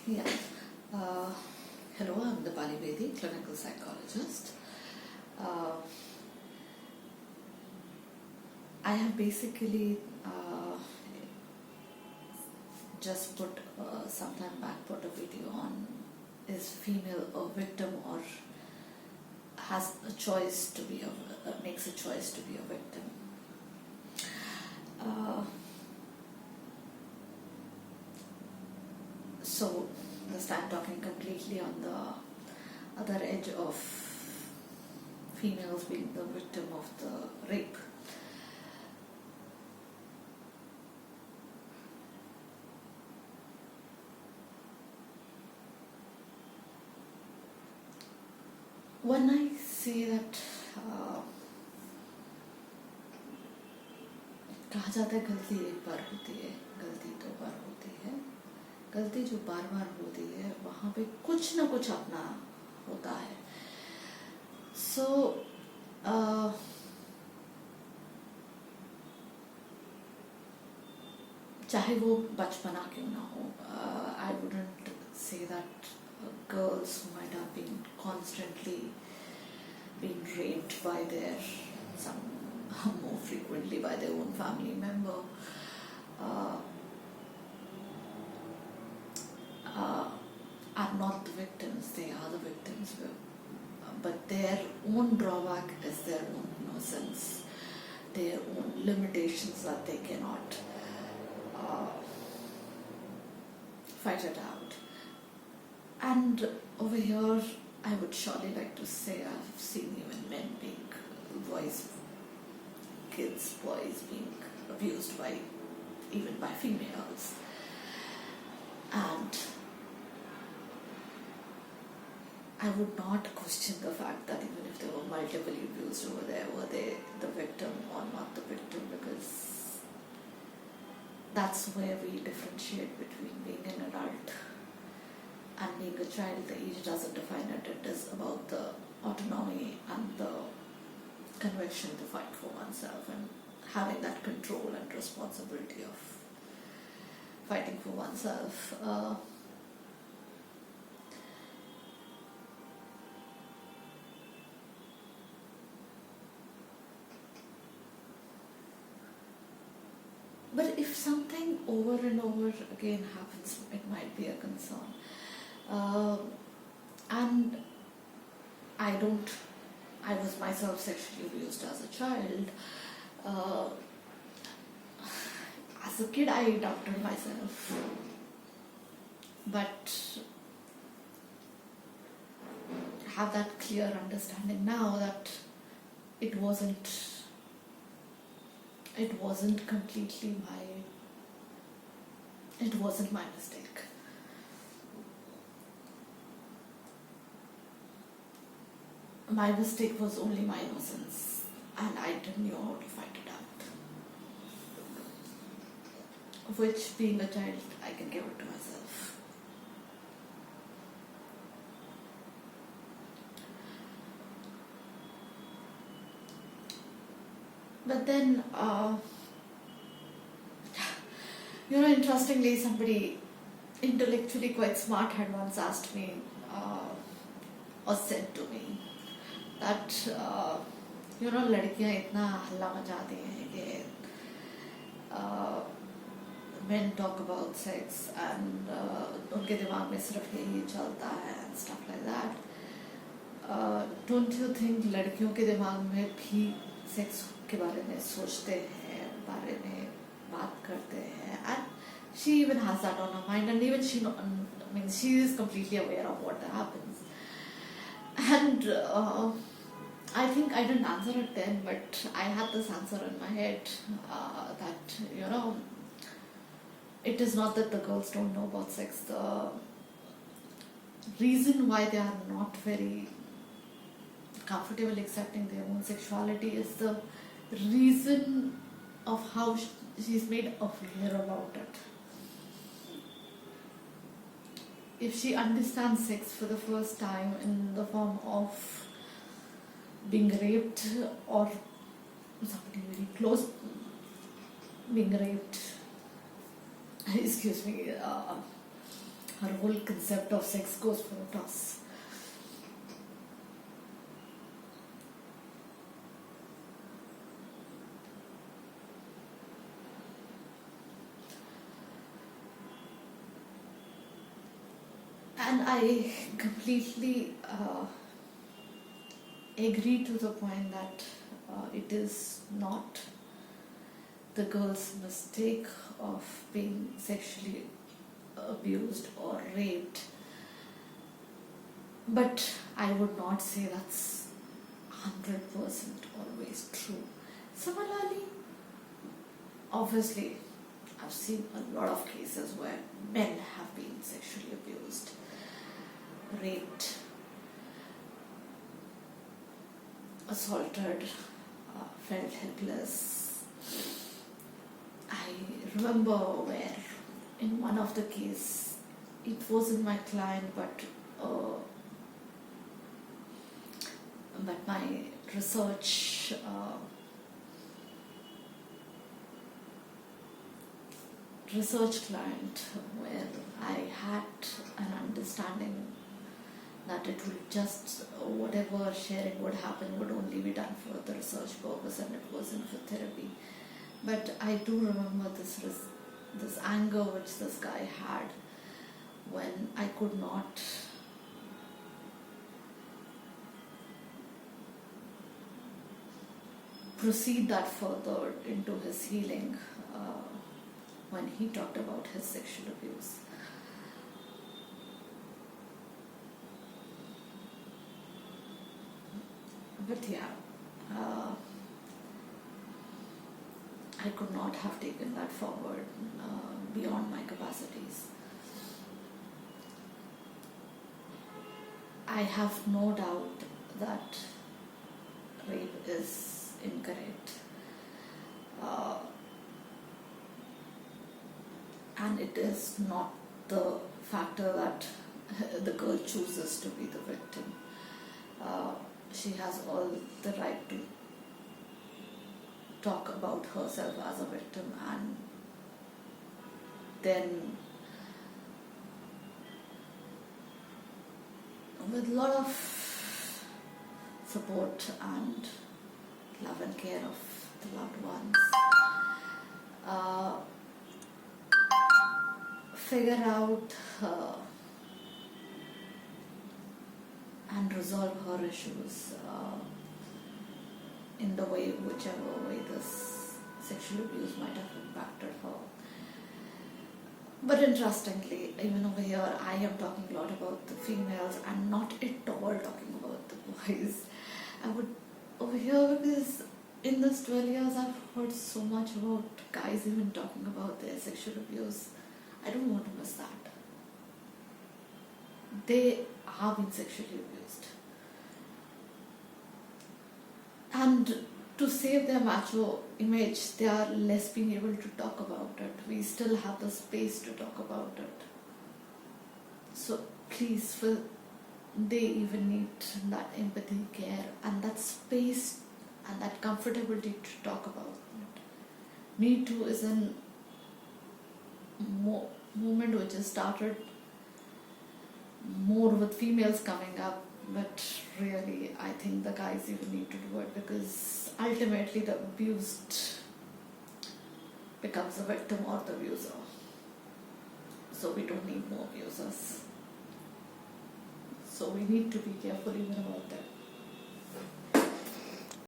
Yeah. Uh, Hello, I'm Dipali Bedi, clinical psychologist. Uh, I have basically just put some time back put a video on, is female a victim or has a choice to be makes a choice to be a victim. So this time talking completely on the other edge of females being the victim of the rape. When I say that कहा जाता है गलती एक बार होती है, गलती दो बार होती है, गलती जो बार बार होती है वहाँ पे कुछ ना कुछ अपना होता है. So चाहे वो बचपना क्यों ना हो, I wouldn't say that girls who might have been constantly being raped by some more frequently by their own family member, are not the victims. They are the victims, but their own drawback is their own innocence, their own limitations that they cannot fight it out. And over here, I would surely like to say I've seen even men being boys being abused even by females. And I would not question the fact that even if they were multiply abused over there, were they the victim or not the victim, because that's where we differentiate between being an adult and being a child. The age doesn't define it. It is about the autonomy and the conviction to fight for oneself and having that control and responsibility of fighting for oneself. But if something over and over again happens, it might be a concern. And I was myself sexually abused as a child. As a kid, I doubted myself. But have that clear understanding now that it wasn't completely it wasn't my mistake. My mistake was only my innocence, and I didn't know how to fight it out. Which, being a child, I can give it to myself. But then, interestingly, somebody intellectually quite smart had once asked me, or said to me, that लड़कियां इतना हल्ला मचाती हैं कि men talk about sex and उनके दिमाग में सिर्फ यही चलता है and stuff like that. Don't you think लड़कियों के दिमाग में भी सेक्स के बारे में सोचते हैं, बारे में बात करते हैं, and she even has that on her mind, and even she is completely aware of what happens. And I think I didn't answer it then, but I had this answer in my head, that it is not that the girls don't know about sex. The reason why they are not very comfortable accepting their own sexuality is the reason of how she's made aware about it. If she understands sex for the first time in the form of being raped or somebody very close being raped, her whole concept of sex goes for a toss. And I completely agree to the point that it is not the girl's mistake of being sexually abused or raped. But I would not say that's 100% always true. Similarly, obviously, I've seen a lot of cases where men have been sexually abused, raped, assaulted, felt helpless. I remember where in one of the cases, it wasn't my client, but my research client, where I had an understanding that it would just, whatever sharing would happen would only be done for the research purpose and it wasn't for therapy. But I do remember this anger which this guy had when I could not proceed that further into his healing when he talked about his sexual abuse. But yeah, I could not have taken that forward beyond my capacities. I have no doubt that rape is incorrect. And it is not the factor that the girl chooses to be the victim. She has all the right to talk about herself as a victim, and then with a lot of support and love and care of the loved ones, figure out and resolve her issues in the way, whichever way this sexual abuse might have impacted her. But interestingly, even over here, I am talking a lot about the females and not at all talking about the boys. I would over here, because in this 12 years I've heard so much about guys even talking about their sexual abuse. I don't want to miss that. They are being sexually abused. And to save their macho image, they are less being able to talk about it. We still have the space to talk about it. So please, they even need that empathy, care, and that space and that comfortability to talk about it. Me Too is a movement which has started more with females coming up, but really I think the guys even need to do it, because ultimately the abused becomes the victim or the abuser. So we don't need more abusers. So we need to be careful even about that.